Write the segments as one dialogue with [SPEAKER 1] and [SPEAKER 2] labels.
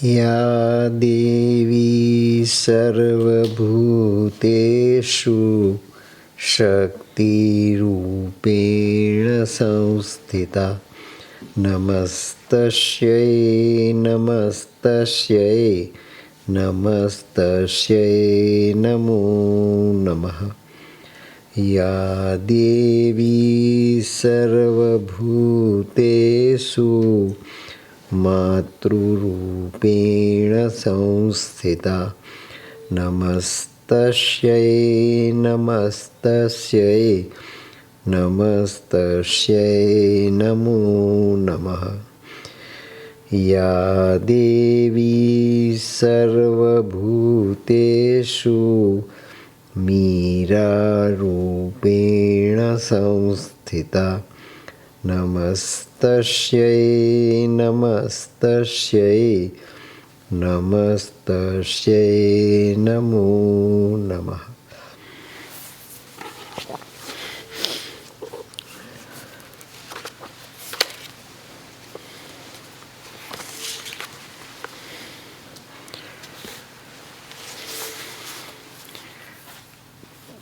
[SPEAKER 1] या देवी सर्वभूतेषु शक्तिरूपेण संस्थिता नमस्तस्यै नमस्तस्यै नमस्तस्यै नमो नमः। या देवी सर्वभूतेषु मातृरूपेण संस्थिता नमस्तस्यै नमस्तस्यै नमस्तस्यै नमो नमः। या देवी सर्वभूतेषु मीरारूपेण संस्थिता नमस्तस्यै नमस्तस्यै नमस्तस्यै नमो नमः।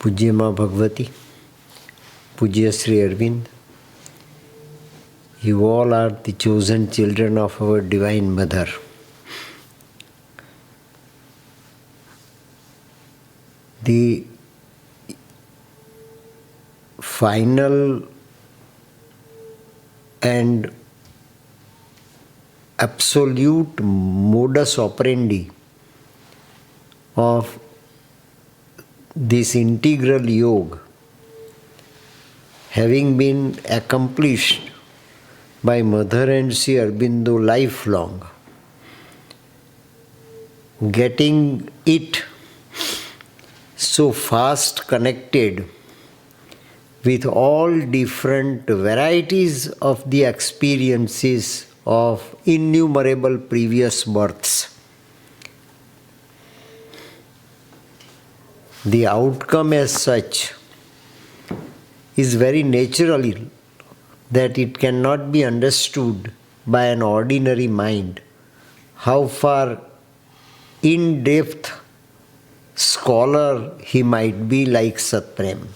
[SPEAKER 1] पूज्य माँ भगवती, पूज्य Sri Arvind, you all are the chosen children of our Divine Mother. The final and absolute modus operandi of this integral yoga having been accomplished by Mother and Sri Aurobindo lifelong, getting it so fast connected with all different varieties of the experiences of innumerable previous births. The outcome as such is very natural that it cannot be understood by an ordinary mind. How far in-depth scholar he might be like Satprem.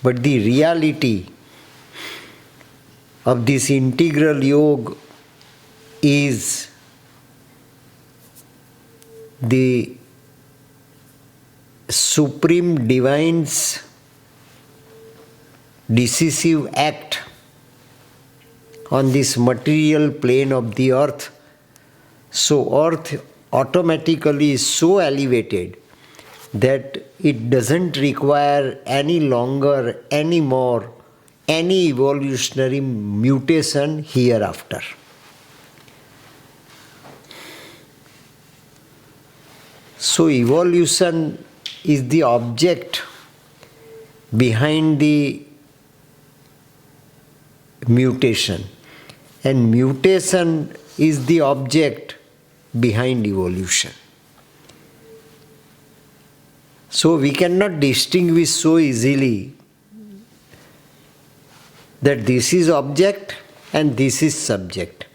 [SPEAKER 1] But the reality of this integral yoga is the Supreme Divine's decisive act on this material plane of the earth. So earth automatically is so elevated that it doesn't require any longer, any more, any evolutionary mutation hereafter. So evolution is the object behind the mutation, and mutation is the object behind evolution. So we cannot distinguish so easily that this is object and this is subject.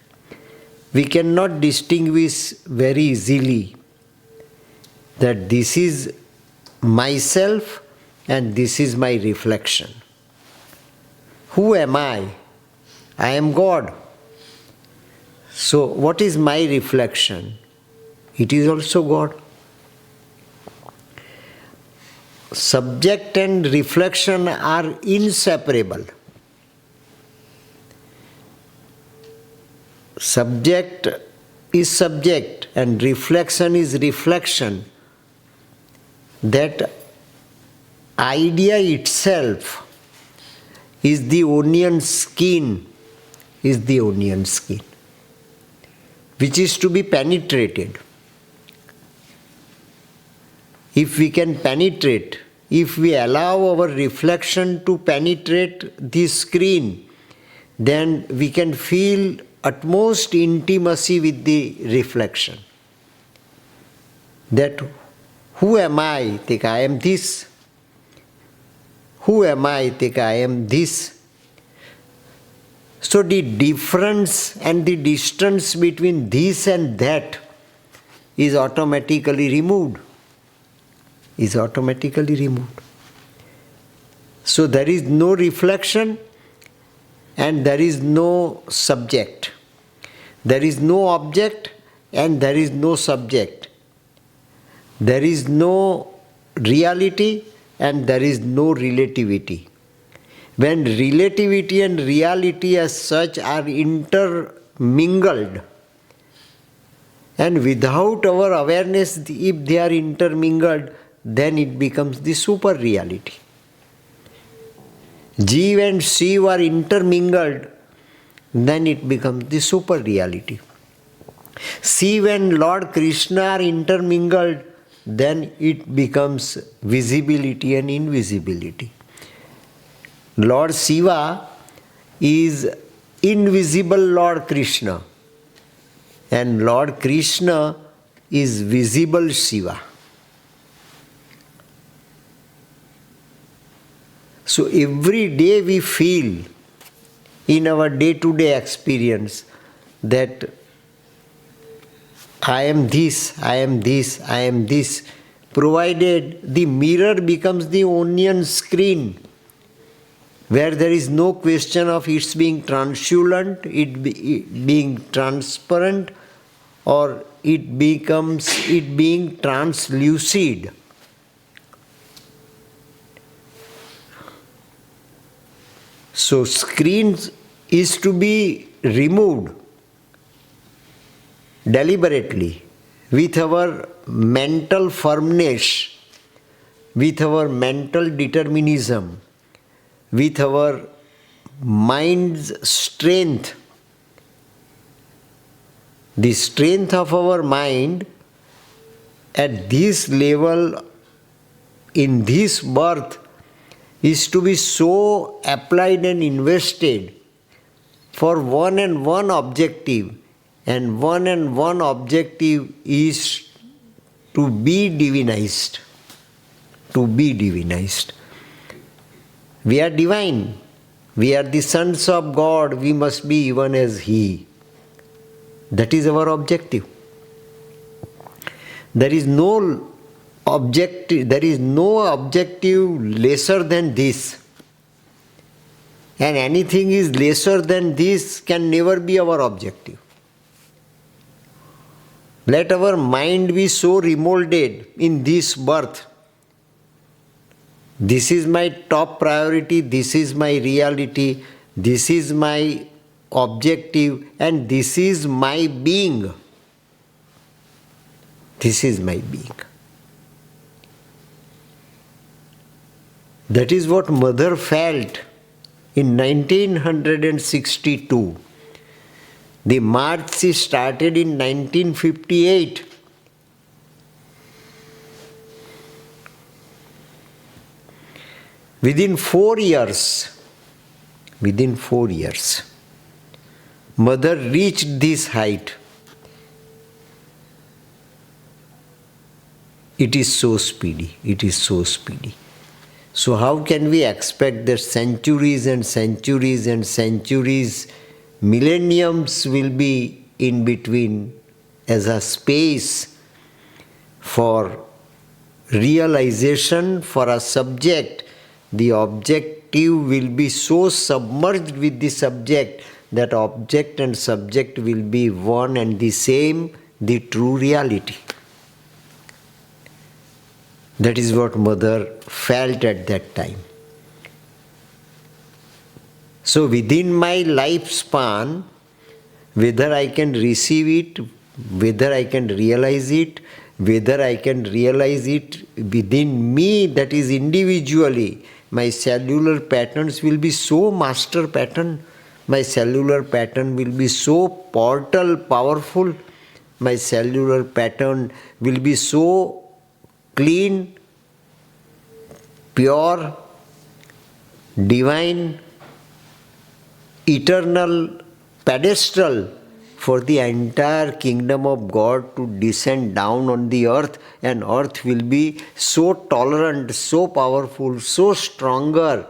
[SPEAKER 1] We cannot distinguish very easily that this is myself and this is my reflection. Who am I? I am God. So what is my reflection? It is also God. Subject and reflection are inseparable. Subject is subject and reflection is reflection. That idea itself is the onion skin, which is to be penetrated. If we can penetrate, if we allow our reflection to penetrate the screen, then we can feel utmost intimacy with the reflection. That who am I? Think I am this. Who am I? Think I am this. So the difference and the distance between this and that is automatically removed. So there is no reflection and there is no subject. There is no object and there is no subject. There is no reality and there is no relativity. When relativity and reality as such are intermingled, and without our awareness, if they are intermingled, then it becomes the super reality. Jeev and Shiv are intermingled, then it becomes the super reality. Shiv and Lord Krishna are intermingled, then it becomes visibility and invisibility. Lord Shiva is invisible Lord Krishna, and Lord Krishna is visible Shiva. So every day we feel in our day-to-day experience that I am this, I am this, I am this, provided the mirror becomes the onion screen, where there is no question of its being translucent, it being transparent, or it being translucid. So screens is to be removed deliberately with our mental firmness, with our mental determinism, with our mind's strength. The strength of our mind at this level, in this birth, is to be so applied and invested for one and one objective, and one objective is to be divinized. To be divinized. We are divine. We are the sons of God. We must be even as He. That is our objective. There is no objective lesser than this. And anything is lesser than this can never be our objective. Let our mind be so remolded in this birth. This is my top priority, this is my reality, this is my objective, and this is my being. This is my being. That is what Mother felt in 1962. The march started in 1958. Within 4 years, Mother reached this height. It is so speedy. So how can we expect that centuries and centuries and centuries, millenniums will be in between as a space for realization for a subject? The objective will be so submerged with the subject that object and subject will be one and the same, the true reality. That is what Mother felt at that time. So within my lifespan, whether I can receive it, whether I can realize it, whether I can realize it within me, that is individually, my cellular patterns will be so master pattern, my cellular pattern will be so portal powerful, my cellular pattern will be so clean, pure, divine, eternal, pedestal for the entire kingdom of God to descend down on the earth, and earth will be so tolerant, so powerful, so stronger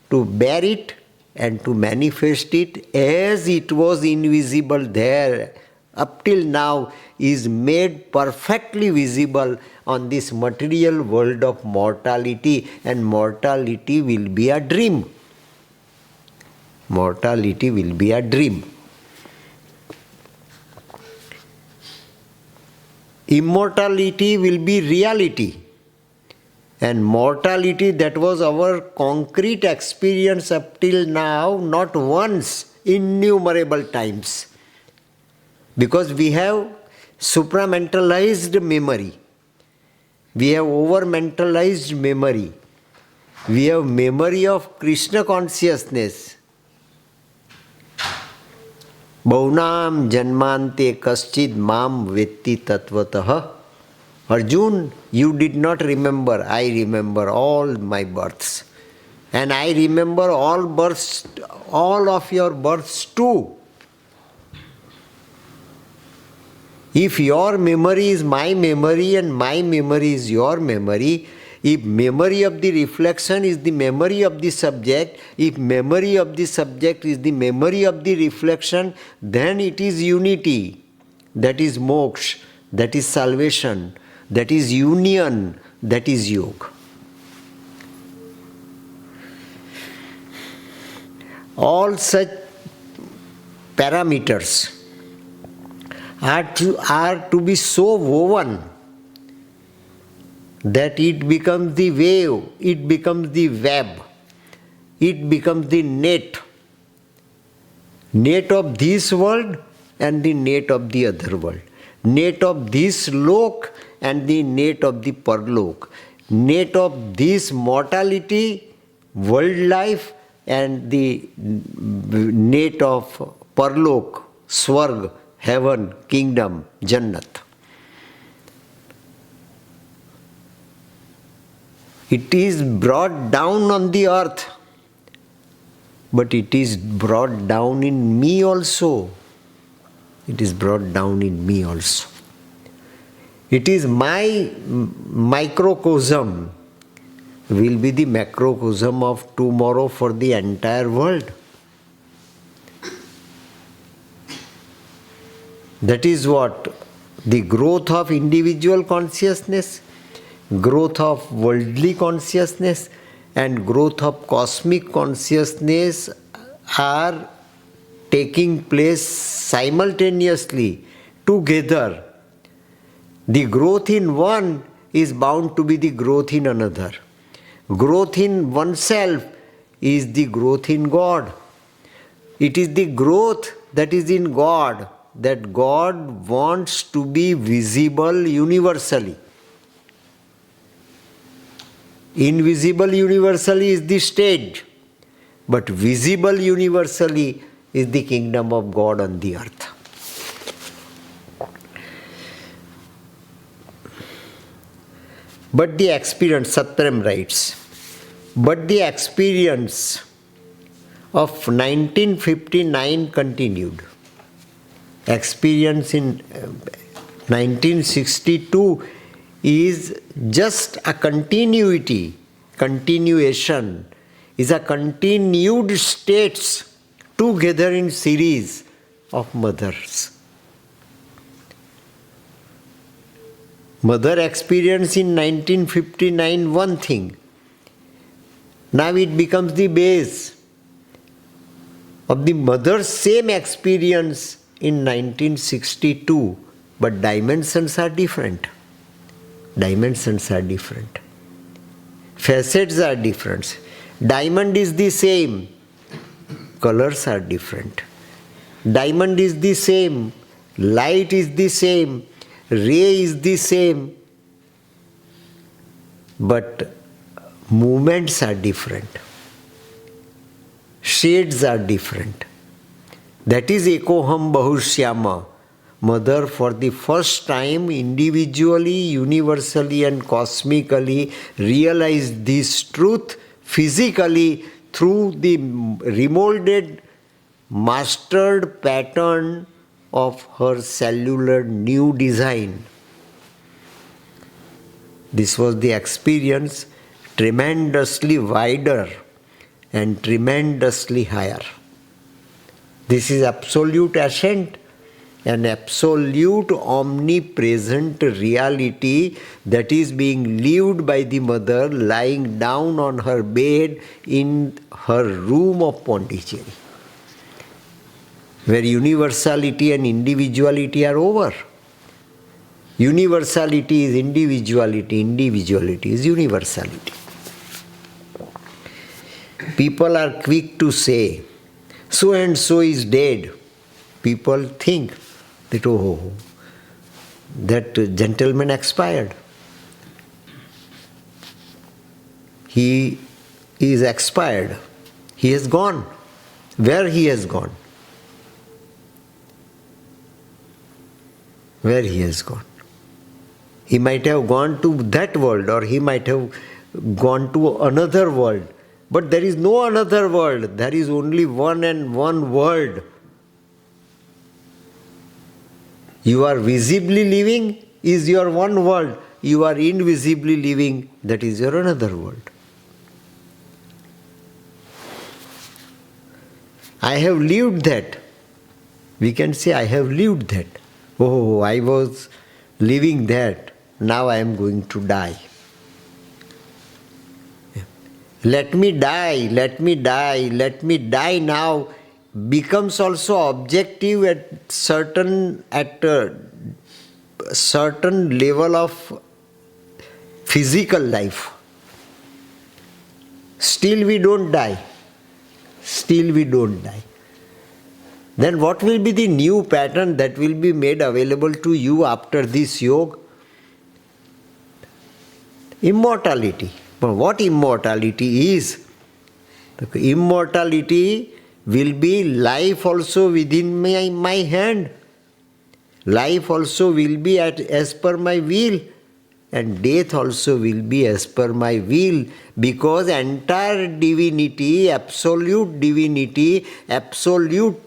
[SPEAKER 1] to bear it and to manifest it as it was invisible there up till now is made perfectly visible on this material world of mortality, and mortality will be a dream. Mortality will be a dream. Immortality will be reality. And mortality, that was our concrete experience up till now, not once, innumerable times. Because we have supramentalized memory. We have over-mentalized memory. We have memory of Krishna consciousness. Bhaunam janmante kaschid mam vetti tatvatah. Arjun, you did not remember. I remember all my births. And I remember all births, all of your births too. If your memory is my memory and my memory is your memory, if memory of the reflection is the memory of the subject, if memory of the subject is the memory of the reflection, then it is unity. That is moksha, that is salvation, that is union, that is yoga. All such parameters are to be so woven that it becomes the wave, it becomes the web, it becomes the net. Net of this world and the net of the other world. Net of this lok and the net of the parlok. Net of this mortality, world life, and the net of parlok, swarg, heaven, kingdom, jannat. It is brought down on the earth, but it is brought down in me also. It is brought down in me also. It is my microcosm will be the macrocosm of tomorrow for the entire world. That is what the growth of individual consciousness, growth of worldly consciousness, and growth of cosmic consciousness are taking place simultaneously, together. The growth in one is bound to be the growth in another. Growth in oneself is the growth in God. It is the growth that is in God, that God wants to be visible universally. Invisible universally is the stage, but visible universally is the kingdom of God on the earth. But the experience, Satprem writes, but the experience of 1959 continued. Experience in 1962 is just a continuation, is a continued states together in series of mothers. Mother experience in 1959 one thing. Now it becomes the base of the mother's same experience in 1962, but dimensions are different. Dimensions are different. Facets are different. Diamond is the same, colors are different. Diamond is the same, light is the same, ray is the same, but movements are different. Shades are different. That is Ekoham Bahushyama. Mother for the first time individually, universally and cosmically realized this truth physically through the remolded, mastered pattern of her cellular new design. This was the experience, tremendously wider and tremendously higher. This is absolute ascent, an absolute omnipresent reality that is being lived by the mother lying down on her bed in her room of Pondicherry, where universality and individuality are over. Universality is individuality, individuality is universality. People are quick to say, so and so is dead. People think that, oh, that gentleman expired. He is expired. He has gone. Where he has gone? Where he has gone? He might have gone to that world, or he might have gone to another world. But there is no another world. There is only one and one world. You are visibly living is your one world. You are invisibly living, that is your another world. I have lived that. We can say, I have lived that. Oh, I was living that. Now I am going to die. Let me die, let me die, let me die now becomes also objective at a certain level of physical life. Still we don't die. Still we don't die. Then what will be the new pattern that will be made available to you after this yoga? Immortality. But what immortality is? Immortality will be life also within my hand. Life also will be as per my will. And death also will be as per my will. Because entire divinity, absolute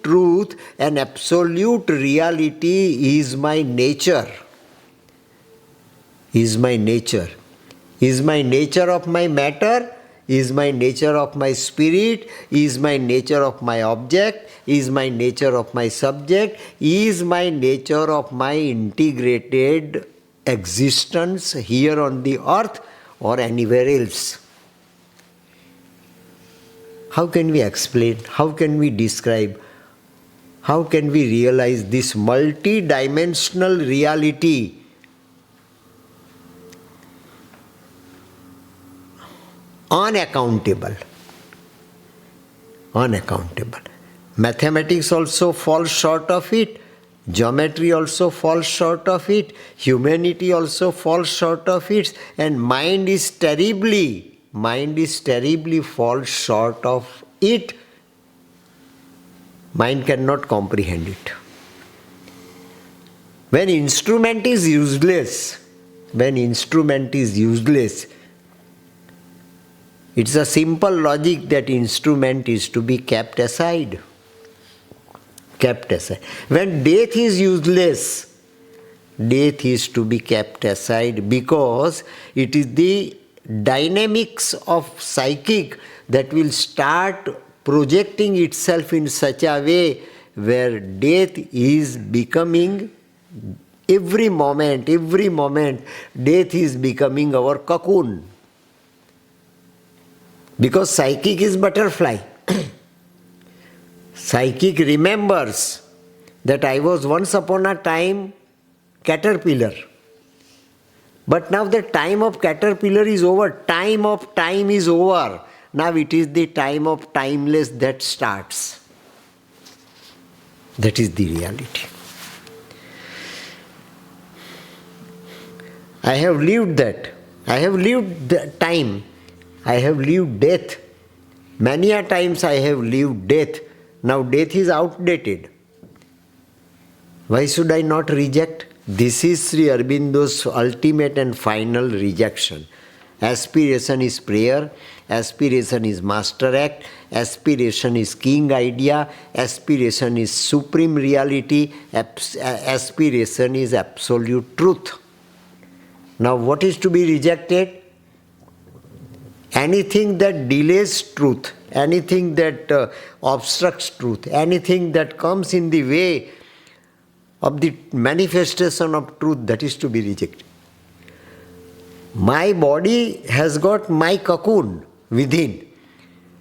[SPEAKER 1] truth and absolute reality is my nature. Is my nature. Is my nature of my matter? Is my nature of my spirit? Is my nature of my object? Is my nature of my subject? Is my nature of my integrated existence here on the earth or anywhere else? How can we explain? How can we describe? How can we realize this multi-dimensional reality? Unaccountable. Unaccountable. Mathematics also falls short of it. Geometry also falls short of it. Humanity also falls short of it. And mind is terribly falls short of it. Mind cannot comprehend it. When instrument is useless, it's a simple logic that instrument is to be kept aside. Kept aside. When death is useless, death is to be kept aside because it is the dynamics of psychic that will start projecting itself in such a way where death is becoming every moment, death is becoming our cocoon. Because psychic is butterfly. Psychic remembers that I was once upon a time caterpillar. But now the time of caterpillar is over. Time of time is over. Now it is the time of timeless that starts. That is the reality. I have lived that. I have lived the time. I have lived death. Many a times I have lived death. Now death is outdated. Why should I not reject? This is Sri Aurobindo's ultimate and final rejection. Aspiration is prayer. Aspiration is master act. Aspiration is king idea. Aspiration is supreme reality. Aspiration is absolute truth. Now what is to be rejected? Anything that delays truth, anything that obstructs truth, anything that comes in the way of the manifestation of truth, that is to be rejected. My body has got my cocoon within.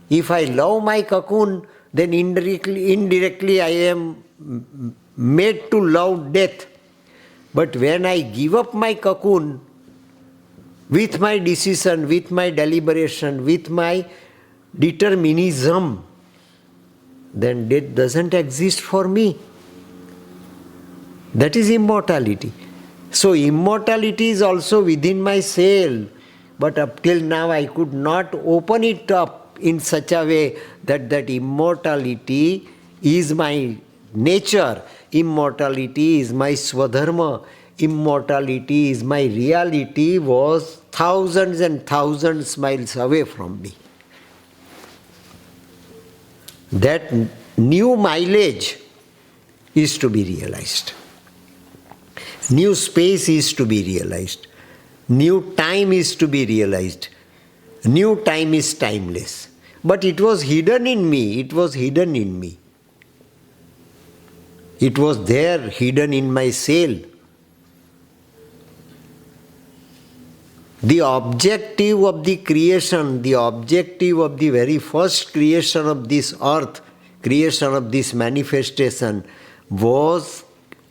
[SPEAKER 1] If I love my cocoon, then indirectly I am made to love death. But when I give up my cocoon, with my decision, with my deliberation, with my determinism, then death doesn't exist for me. That is immortality. So immortality is also within my cell, but up till now I could not open it up in such a way that that immortality is my nature, immortality is my swadharma, immortality is my reality, was thousands and thousands miles away from me. That new mileage is to be realized. New space is to be realized. New time is to be realized. New time is timeless. But it was hidden in me. It was hidden in me. It was there, hidden in my cell. The objective of the creation, the objective of the very first creation of this earth, creation of this manifestation, was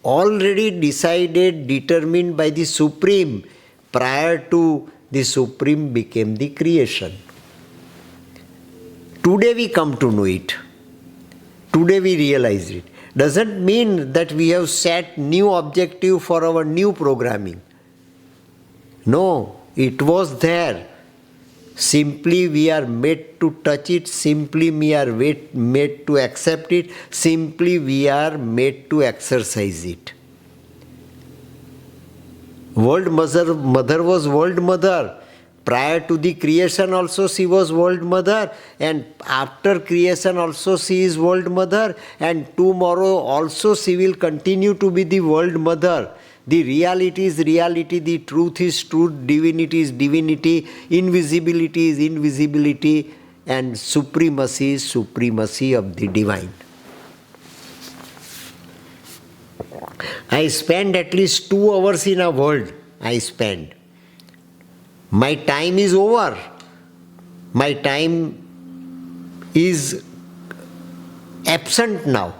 [SPEAKER 1] already decided, determined by the Supreme prior to the Supreme became the creation. Today we come to know it. Today we realize it. Doesn't mean that we have set new objective for our new programming. No, it was there. Simply we are made to touch it, simply we are made to accept it, simply we are made to exercise it. World Mother was World Mother. Prior to the creation also she was World Mother, and after creation also she is World Mother, and tomorrow also she will continue to be the World Mother. The reality is reality, the truth is truth, divinity is divinity, invisibility is invisibility, and supremacy is supremacy of the divine. I spend at least 2 hours in a world. I spend. My time is over. My time is absent now.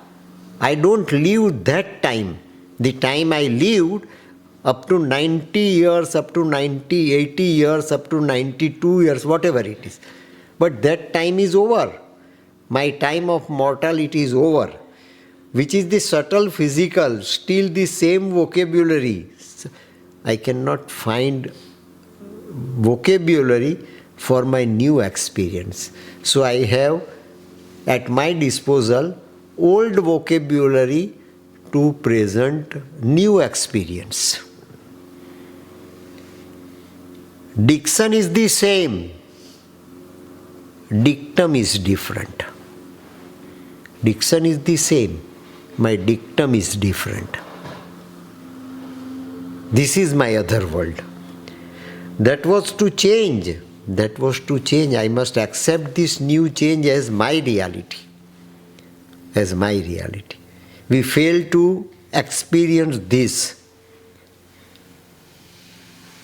[SPEAKER 1] I don't live that time. The time I lived up to 90 years, up to 90, 80 years, up to 92 years, whatever it is. But that time is over. My time of mortality is over. Which is the subtle physical, still the same vocabulary. I cannot find vocabulary for my new experience. So I have at my disposal old vocabulary to present new experience. Diction is the same. Dictum is different. Diction is the same. My dictum is different. This is my other world. That was to change. That was to change. I must accept this new change as my reality. As my reality. We fail to experience this.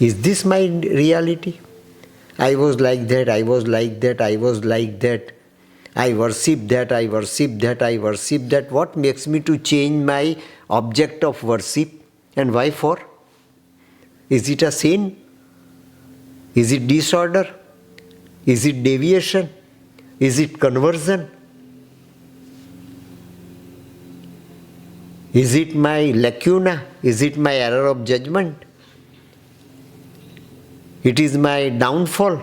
[SPEAKER 1] Is this my reality? I was like that, I was like that, I was like that. I worship that, I worship that, I worship that. What makes me to change my object of worship? And why for? Is it a sin? Is it disorder? Is it deviation? Is it conversion? Is it my lacuna? Is it my error of judgment? It is my downfall?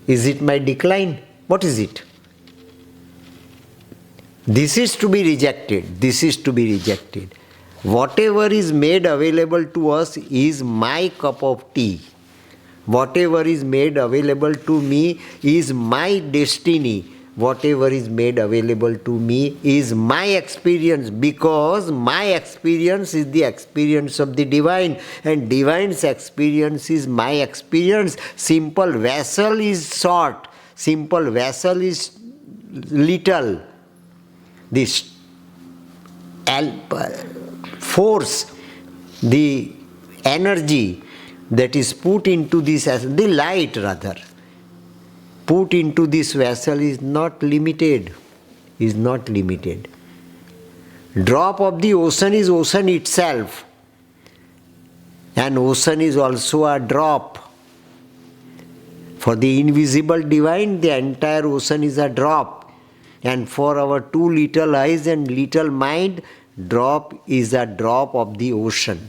[SPEAKER 1] Is it my decline? What is it? This is to be rejected. This is to be rejected. Whatever is made available to us is my cup of tea. Whatever is made available to me is my destiny. Whatever is made available to me is my experience, because my experience is the experience of the divine, and divine's experience is my experience. Simple vessel is sought. Simple vessel is little, this force, the energy that is put into this, the light rather, put into this vessel is not limited, is not limited. Drop of the ocean is ocean itself, and ocean is also a drop. For the invisible divine, the entire ocean is a drop, and for our two little eyes and little mind, drop is a drop of the ocean.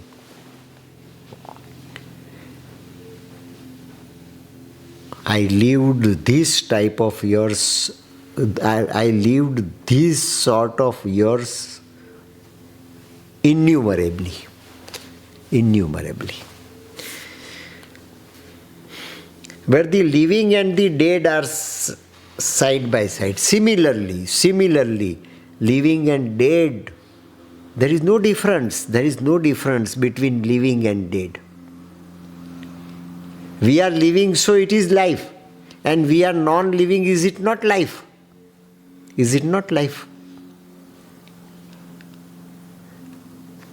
[SPEAKER 1] I lived this type of years, I lived this sort of years innumerably. Where the living and the dead are side by side. Similarly, living and dead, there is no difference. There is no difference between living and dead. We are living, so it is life. And we are non-living, is it not life? Is it not life?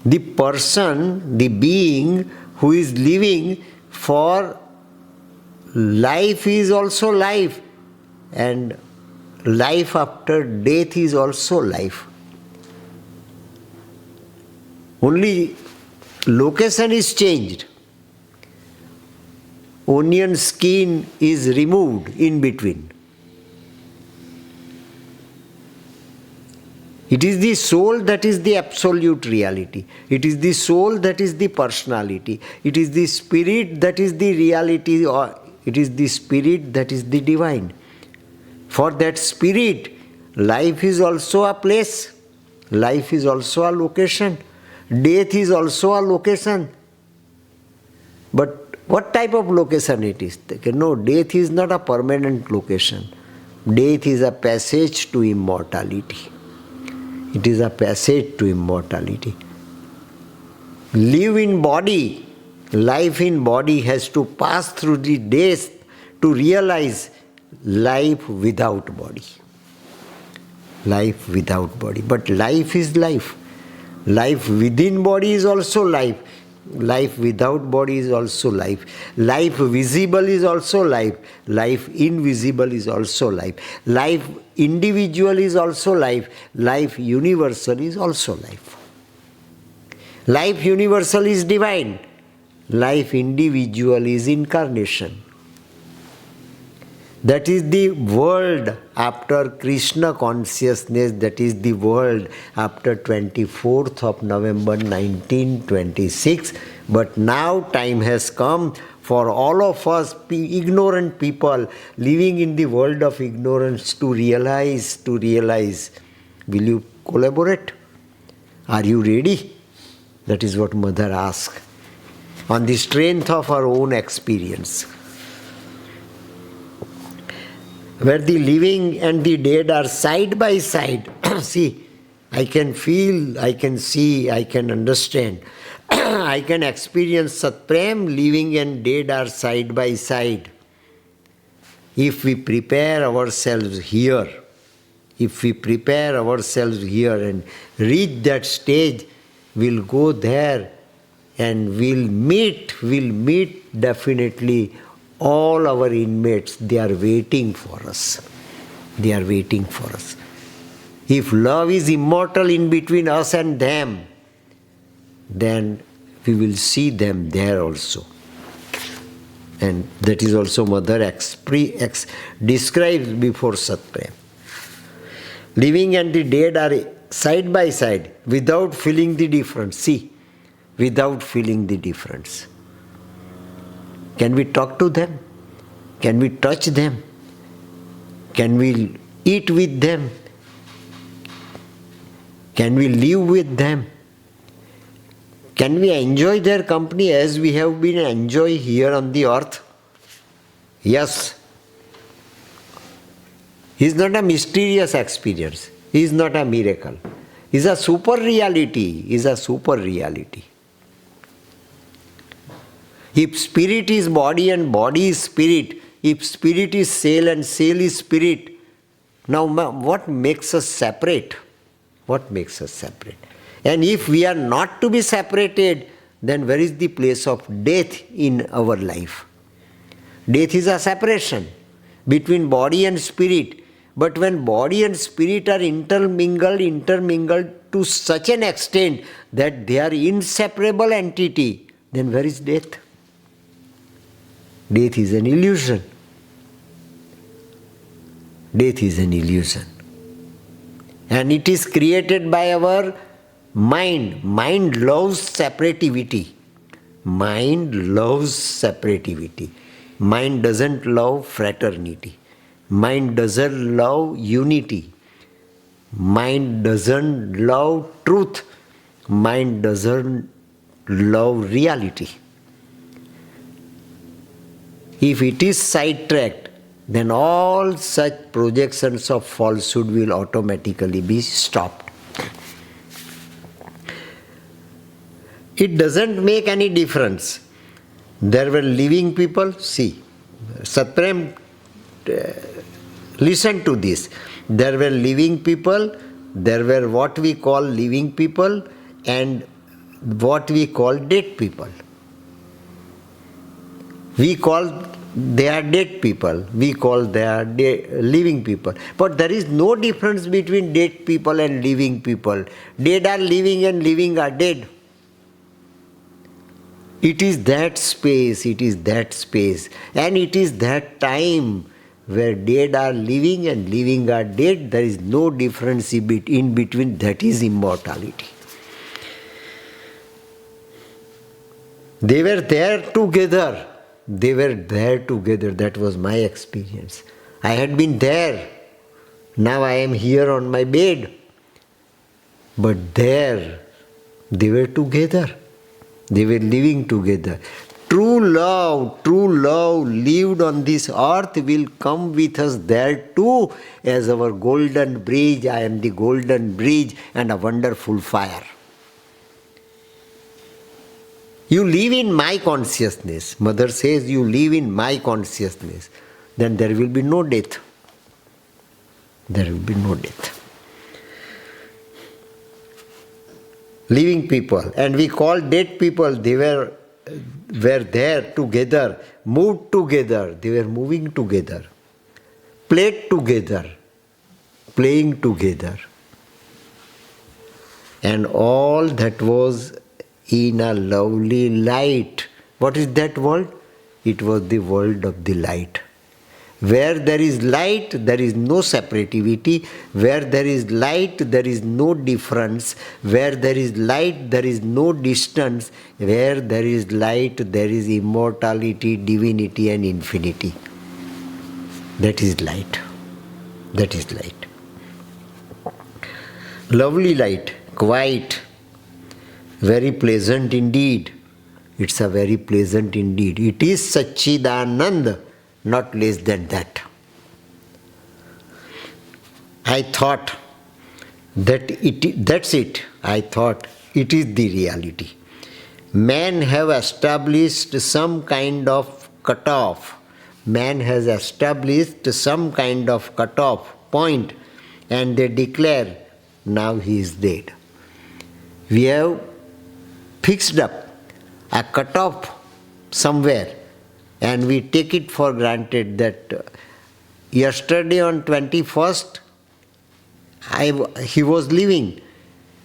[SPEAKER 1] The person, the being who is living for life is also life, and life after death is also life. Only location is changed. Onion skin is removed in between. It is the soul that is the absolute reality. It is the soul that is the personality. It is the spirit that is the reality, or it is the spirit that is the divine. For that spirit, life is also a place. Life is also a location. Death is also a location. But what type of location it is? No, death is not a permanent location. Death is a passage to immortality. It is a passage to immortality. Live in body, life in body has to pass through the days to realize life without body. Life without body. But life is life. Life within body is also life. Life without body is also life. Life visible is also life. Life invisible is also life. Life individual is also life. Life universal is also life. Life universal is divine. Life individual is incarnation. That is the world after Krishna consciousness, that is the world after 24th of November 1926. But now time has come for all of us ignorant people living in the world of ignorance to realize. Will you collaborate? Are you ready? That is what Mother asked. On the strength of her own experience. Where the living and the dead are side by side. See, I can feel, I can see, I can understand. I can experience Satprem, living and dead are side by side. If we prepare ourselves here, and reach that stage, we'll go there and we'll meet definitely all our inmates. They are waiting for us. If love is immortal in between us and them, then we will see them there also. And that is also Mother describes before Satprem. Living and the dead are side by side without feeling the difference. See, without feeling the difference. Can we talk to them? Can we touch them? Can we eat with them? Can we live with them? Can we enjoy their company as we have been enjoying here on the earth? Yes. It is not a mysterious experience. It is not a miracle. It is a super reality. If spirit is body and body is spirit, if spirit is soul and soul is spirit, Now, what makes us separate? What makes us separate? And if we are not to be separated, then where is the place of death in our life? Death is a separation between body and spirit. But when body and spirit are intermingled to such an extent that they are inseparable entity, then where is death? Death is an illusion. Death is an illusion. And it is created by our mind. Mind loves separativity. Mind loves separativity. Mind doesn't love fraternity. Mind doesn't love unity. Mind doesn't love truth. Mind doesn't love reality. If it is sidetracked, then all such projections of falsehood will automatically be stopped. It doesn't make any difference. There were living people, see, Satprem, listen to this. There were living people, there were what we call living people and what we call dead people. We call they are dead people, we call they are living people. But there is no difference between dead people and living people. Dead are living and living are dead. It is that space, and it is that time where dead are living and living are dead. There is no difference in between, that is immortality. They were there together. That was my experience. I had been there. Now I am here on my bed. But there, they were together. They were living together. True love lived on this earth will come with us there too as our golden bridge. I am the golden bridge and a wonderful fire. You live in my consciousness. Mother says you live in my consciousness. Then there will be no death. There will be no death. Living people, and we call dead people, they were there together, moved together, they were moving together, played together, playing together. And all that was in a lovely light. What is that world? It was the world of the light. Where there is light, there is no separativity. Where there is light, there is no difference. Where there is light, there is no distance. Where there is light, there is immortality, divinity and infinity. That is light. That is light. Lovely light, quiet, very pleasant indeed. It's a very pleasant indeed. It is Satchidanand, not less than that. I thought that's it. I thought it is the reality. Man have established some kind of cutoff. Man has established some kind of cutoff point and they declare now he is dead. We have fixed up a cutoff somewhere and we take it for granted that yesterday on 21st he was living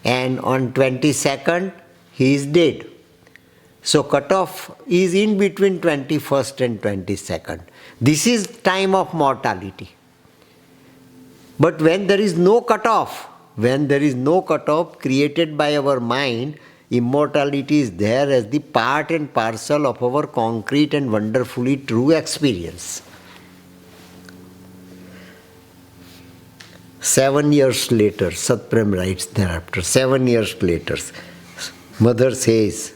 [SPEAKER 1] and on 22nd he is dead. So cutoff is in between 21st and 22nd. This is time of mortality. But when there is no cutoff, created by our mind, immortality is there as the part and parcel of our concrete and wonderfully true experience. 7 years later, Satprem writes thereafter, 7 years later, Mother says,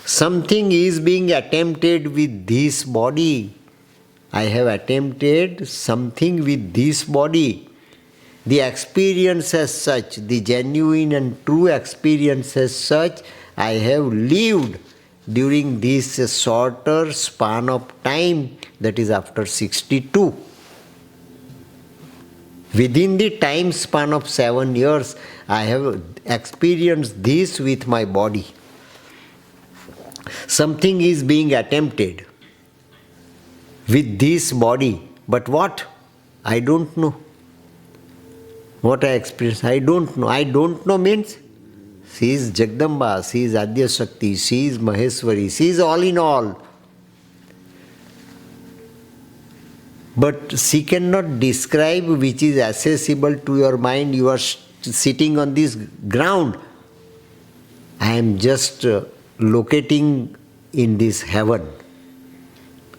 [SPEAKER 1] something is being attempted with this body. I have attempted something with this body. The experience as such, the genuine and true experience as such, I have lived during this shorter span of time, that is after 62. Within the time span of 7 years, I have experienced this with my body. Something is being attempted with this body, but what? I don't know. What I experience, I don't know. I don't know means she is Jagdamba, she is Adya Shakti, she is Maheshwari, she is all in all. But she cannot describe which is accessible to your mind. You are sitting on this ground. I am just locating in this heaven.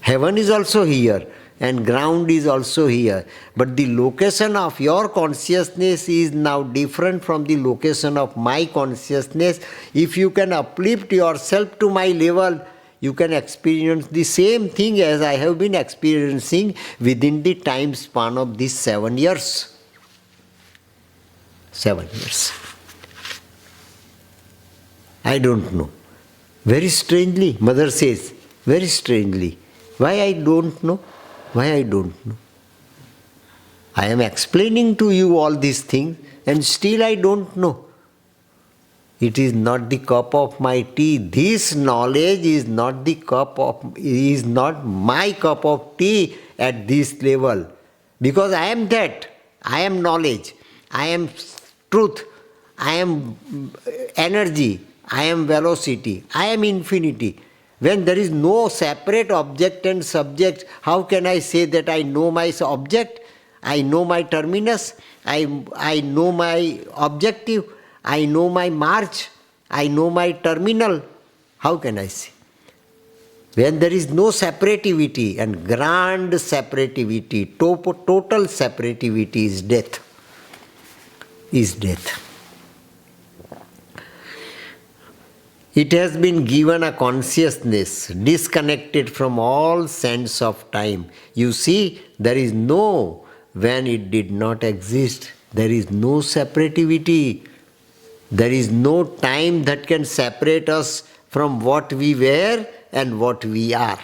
[SPEAKER 1] Heaven is also here and ground is also here. But the location of your consciousness is now different from the location of my consciousness. If you can uplift yourself to my level, you can experience the same thing as I have been experiencing within the time span of these 7 years. 7 years. I don't know. Very strangely, mother says, very strangely. Why I don't know? Why I don't know? I am explaining to you all these things and still I don't know. It is not the cup of my tea. This knowledge is not my cup of tea at this level. Because I am that. I am knowledge. I am truth. I am energy. I am velocity. I am infinity. When there is no separate object and subject, how can I say that I know my object? I know my terminus. I know my objective. I know my march, I know my terminal. How can I say? When there is no separativity and grand separativity, total separativity is death. Is death. It has been given a consciousness disconnected from all sense of time. You see, there is no when it did not exist. There is no separativity. There is no time that can separate us from what we were and what we are.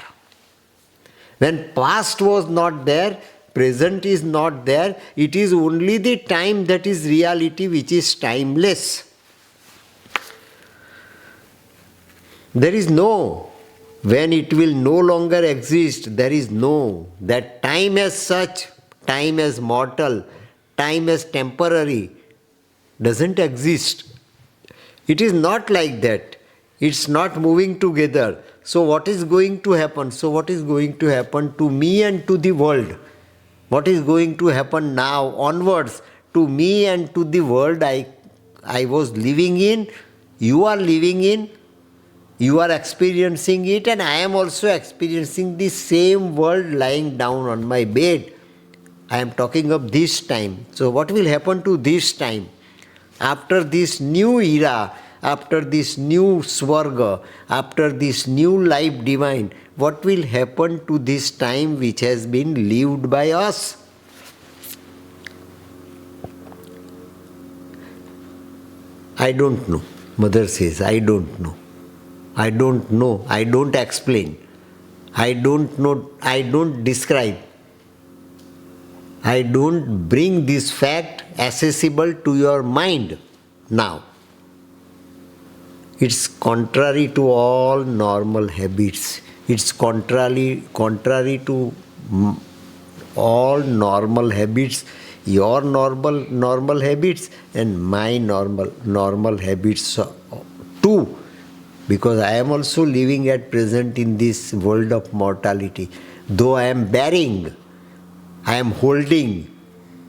[SPEAKER 1] When past was not there, present is not there, it is only the time that is reality which is timeless. There is no, when it will no longer exist, there is no, that time as such, time as mortal, time as temporary, doesn't exist. It is not like that. It's not moving together. So what is going to happen? So what is going to happen to me and to the world? What is going to happen now onwards to me and to the world I was living in, you are living in, you are experiencing it, and I am also experiencing the same world lying down on my bed. I am talking of this time. So what will happen to this time? After this new era, after this new Swarga, after this new life divine, what will happen to this time which has been lived by us? I don't know. Mother says, I don't know. I don't know. I don't explain. I don't know. I don't describe. I don't bring this fact accessible to your mind now. It's contrary to all normal habits. It's contrary to all normal habits, your normal habits and my normal habits too. Because I am also living at present in this world of mortality. Though I am bearing, I am holding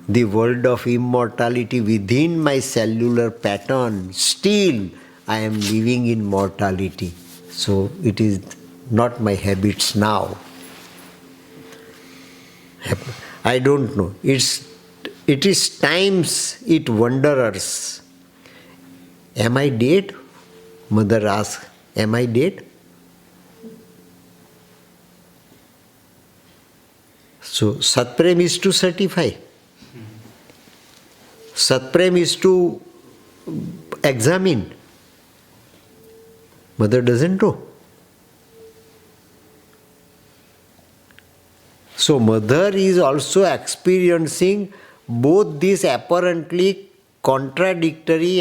[SPEAKER 1] the world of immortality within my cellular pattern, still I am living in mortality. So it is not my habits now. I don't know. It is times it wanderers. Am I dead? Mother asks, am I dead? So Satprem is to certify. Satprem is to examine. Mother doesn't know. So mother is also experiencing both these apparently contradictory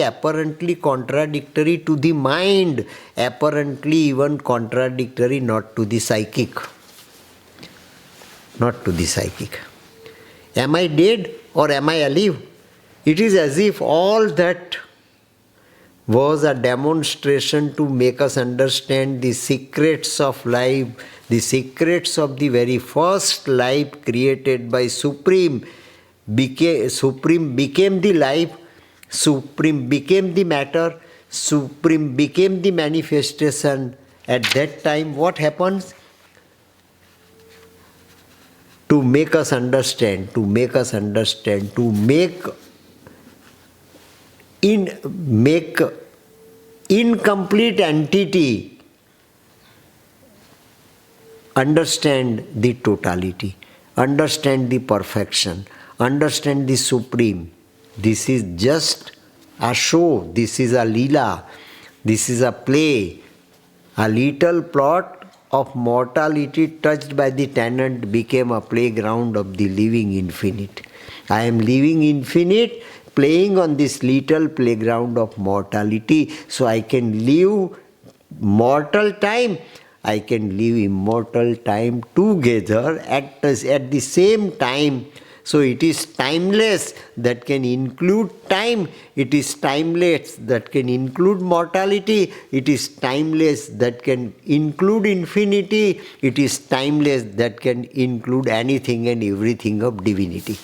[SPEAKER 1] to the mind, apparently even contradictory not to the psychic. Not to the psychic. Am I dead or am I alive? It is as if all that was a demonstration to make us understand the secrets of life, the secrets of the very first life created by Supreme. Supreme became the life, Supreme became the matter, Supreme became the manifestation. At that time, what happens? To make us understand, to make incomplete entity understand the totality, understand the perfection, understand the Supreme. This is just a show, this is a leela, this is a play. A little plot of mortality touched by the tenant became a playground of the living infinite. I am living infinite, playing on this little playground of mortality, so I can live mortal time, I can live immortal time together at the same time. So it is timeless that can include time, it is timeless that can include mortality, it is timeless that can include infinity, it is timeless that can include anything and everything of divinity.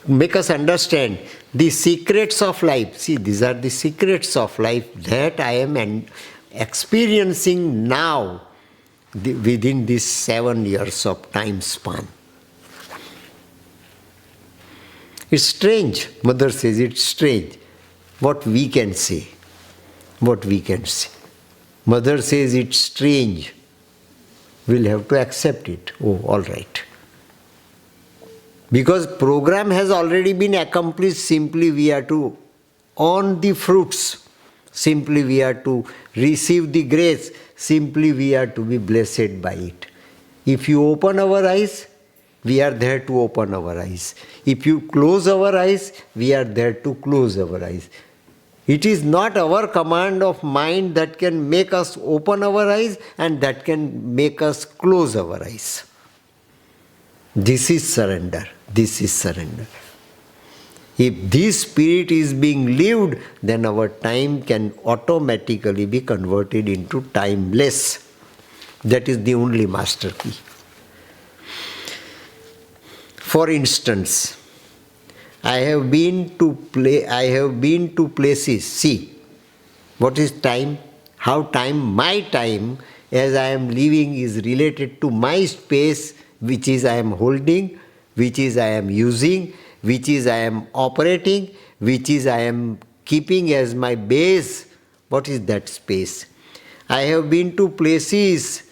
[SPEAKER 1] Make us understand the secrets of life. See, these are the secrets of life that I am experiencing now within these 7 years of time span. It's strange. Mother says it's strange. What we can say. What we can say. Mother says it's strange. We'll have to accept it. Oh, all right. Because program has already been accomplished, simply we are to earn the fruits. Simply we are to receive the grace. Simply we are to be blessed by it. If you open our eyes, we are there to open our eyes. If you close our eyes, we are there to close our eyes. It is not our command of mind that can make us open our eyes and that can make us close our eyes. This is surrender. This is surrender. If this spirit is being lived, then our time can automatically be converted into timeless. That is the only master key. For instance, I have been to places. See, what is time? How time, my time, as I am living, is related to my space, which is I am holding, which is I am using, which is I am operating, which is I am keeping as my base. What is that space? I have been to places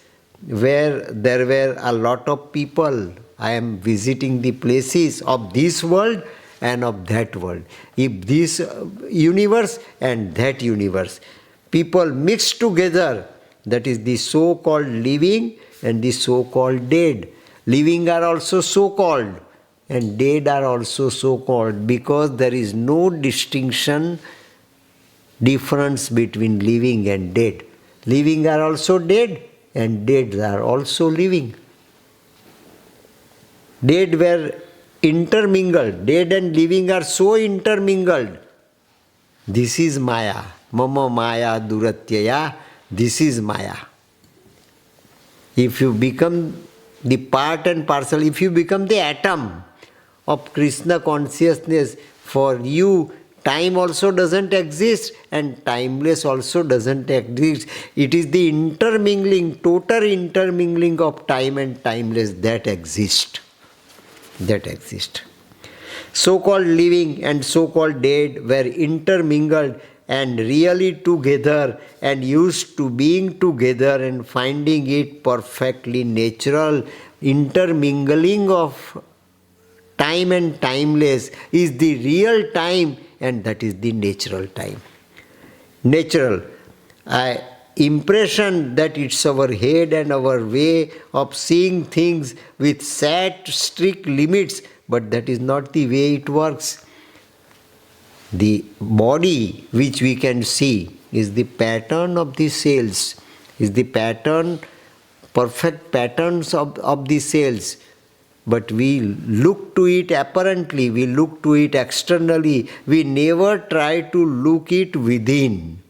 [SPEAKER 1] where there were a lot of people. I am visiting the places of this world and of that world. If this universe and that universe, people mixed together, that is the so-called living and the so-called dead. Living are also so-called and dead are also so-called because there is no difference between living and dead. Living are also dead and dead are also living. Dead were intermingled. Dead and living are so intermingled. This is Maya. Mama Maya Duratyaya. This is Maya. If you become the part and parcel, if you become the atom of Krishna consciousness, for you time also doesn't exist and timeless also doesn't exist. It is the intermingling, total intermingling of time and timeless that exists. That exists. So-called living and so-called dead were intermingled and really together and used to being together and finding it perfectly natural. Intermingling of time and timeless is the real time and that is the natural time. Natural. impression that it's our head and our way of seeing things with set, strict limits, but that is not the way it works. The body which we can see is the pattern of the cells, is the pattern, perfect patterns of the cells. But we look to it apparently, we look to it externally, we never try to look it within.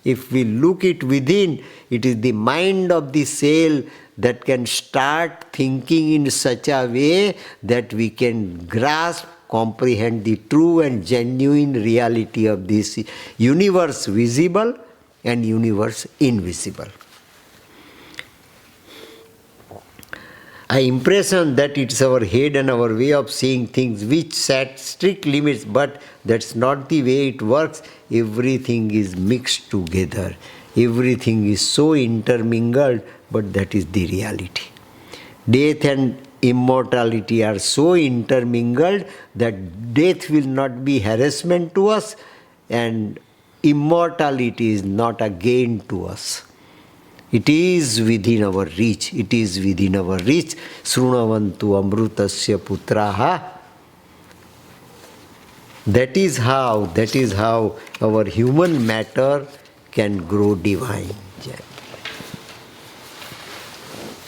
[SPEAKER 1] If we look it within, it is the mind of the cell that can start thinking in such a way that we can grasp, comprehend the true and genuine reality of this universe visible and universe invisible. An impression that it's our head and our way of seeing things which set strict limits, but that's not the way it works. Everything is mixed together. Everything is so intermingled, but that is the reality. Death and immortality are so intermingled that death will not be harassment to us and immortality is not a gain to us. It is within our reach. It is within our reach. Srunavantu amrutasya putraha. That is how our human matter can grow divine.